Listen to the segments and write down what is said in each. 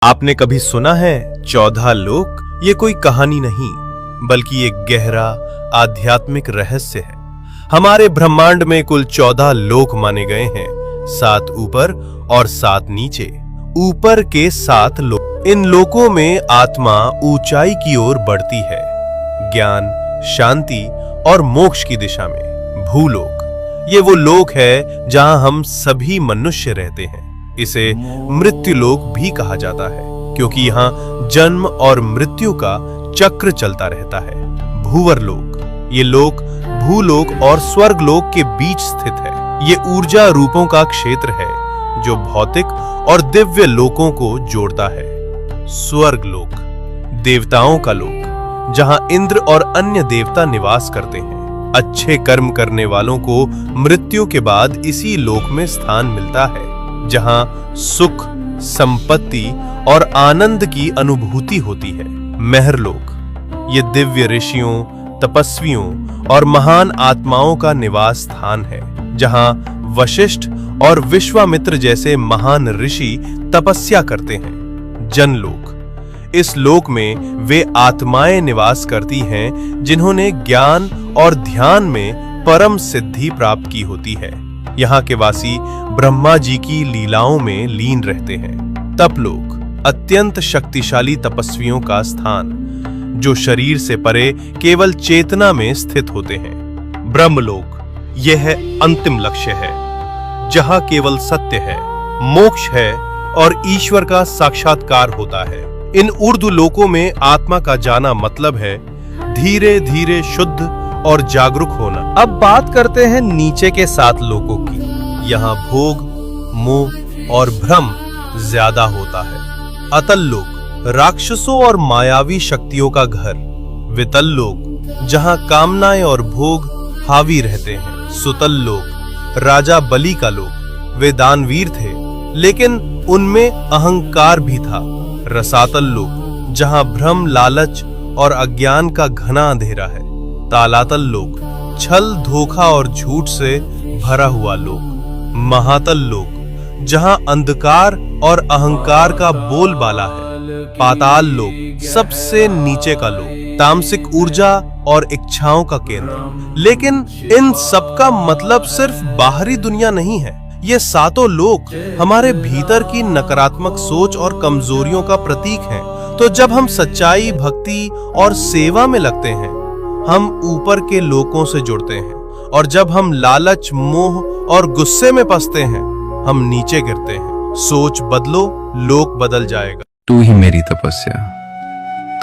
आपने कभी सुना है 14 लोक? ये कोई कहानी नहीं, बल्कि एक गहरा आध्यात्मिक रहस्य है। हमारे ब्रह्मांड में कुल 14 लोक माने गए हैं, 7 ऊपर और 7 नीचे। ऊपर के 7 लोक, इन लोकों में आत्मा ऊंचाई की ओर बढ़ती है, ज्ञान, शांति और मोक्ष की दिशा में। भूलोक, ये वो लोक है जहां हम सभी मनुष्य रहते हैं। इसे मृत्यु लोक भी कहा जाता है, क्योंकि यहाँ जन्म और मृत्यु का चक्र चलता रहता है। भूवर लोक, ये लोक भूलोक और स्वर्ग लोक के बीच स्थित है। ये ऊर्जा रूपों का क्षेत्र है जो भौतिक और दिव्य लोकों को जोड़ता है। स्वर्ग लोक, देवताओं का लोक, जहां इंद्र और अन्य देवता निवास करते हैं। अच्छे कर्म करने वालों को मृत्यु के बाद इसी लोक में स्थान मिलता है, जहां सुख, संपत्ति और आनंद की अनुभूति होती है। महरलोक, ये दिव्य ऋषियों, तपस्वियों और महान आत्माओं का निवास स्थान है, जहां वशिष्ठ और विश्वामित्र जैसे महान ऋषि तपस्या करते हैं। जनलोक, इस लोक में वे आत्माएं निवास करती हैं जिन्होंने ज्ञान और ध्यान में परम सिद्धि प्राप्त की होती है। यहाँ के वासी ब्रह्मा जी की लीलाओं में लीन रहते हैं। तपलोक, अत्यंत शक्तिशाली तपस्वियों का स्थान, जो शरीर से परे केवल चेतना में स्थित होते हैं। ब्रह्मलोक, यह है अंतिम लक्ष्य है, जहां केवल सत्य है, मोक्ष है और ईश्वर का साक्षात्कार होता है। इन ऊर्ध्व लोकों में आत्मा का जाना मतलब है धीरे धीरे शुद्ध और जागरूक होना। अब बात करते हैं नीचे के 7 लोकों की। यहाँ भोग, मोह और भ्रम ज्यादा होता है। अतल लोक, राक्षसों और मायावी शक्तियों का घर। वितल लोक, जहाँ कामनाएं और भोग हावी रहते हैं। सुतल लोक, राजा बलि का लोक। वे दानवीर थे, लेकिन उनमें अहंकार भी था। रसातल लोक, जहाँ भ्रम, लालच और अज्ञान का घना अंधेरा है। तालातल लोक, छल, धोखा और झूठ से भरा हुआ लोक। महातल लोक, जहां अंधकार और अहंकार का बोलबाला है। पाताल लोक, सबसे नीचे का लोक, तामसिक ऊर्जा और इच्छाओं का केंद्र। लेकिन इन सब का मतलब सिर्फ बाहरी दुनिया नहीं है। ये 7 लोक हमारे भीतर की नकारात्मक सोच और कमजोरियों का प्रतीक हैं। तो जब हम सच्चाई, भक्ति और सेवा में लगते हैं, हम ऊपर के लोकों से जुड़ते हैं, और जब हम लालच, मोह और गुस्से में फंसते हैं, हम नीचे गिरते हैं। सोच बदलो, लोक बदल जाएगा। तू ही मेरी तपस्या,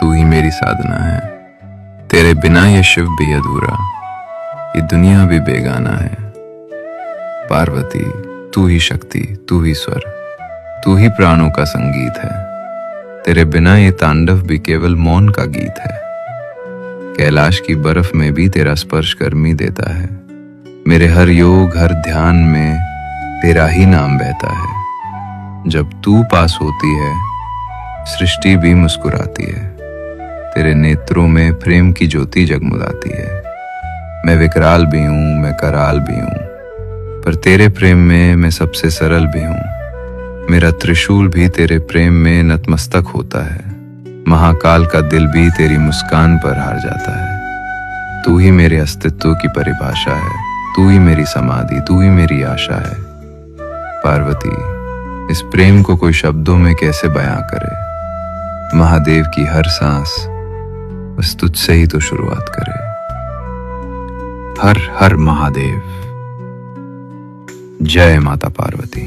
तू ही मेरी साधना है। तेरे बिना ये शिव भी अधूरा, ये दुनिया भी बेगाना है। पार्वती, तू ही शक्ति, तू ही स्वर, तू ही प्राणों का संगीत है। तेरे बिना ये तांडव भी केवल मौन का गीत है। कैलाश की बर्फ में भी तेरा स्पर्श गर्मी देता है। मेरे हर योग, हर ध्यान में तेरा ही नाम बहता है। जब तू पास होती है, सृष्टि भी मुस्कुराती है। तेरे नेत्रों में प्रेम की ज्योति जगमगाती है। मैं विकराल भी हूं, मैं कराल भी हूं, पर तेरे प्रेम में मैं सबसे सरल भी हूं। मेरा त्रिशूल भी तेरे प्रेम में नतमस्तक होता है। महाकाल का दिल भी तेरी मुस्कान पर हार जाता है। तू ही मेरे अस्तित्व की परिभाषा है। तू ही मेरी समाधि, तू ही मेरी आशा है। पार्वती, इस प्रेम को कोई शब्दों में कैसे बयां करे। महादेव की हर सांस बस तुझसे ही तो शुरुआत करे। हर हर महादेव। जय माता पार्वती।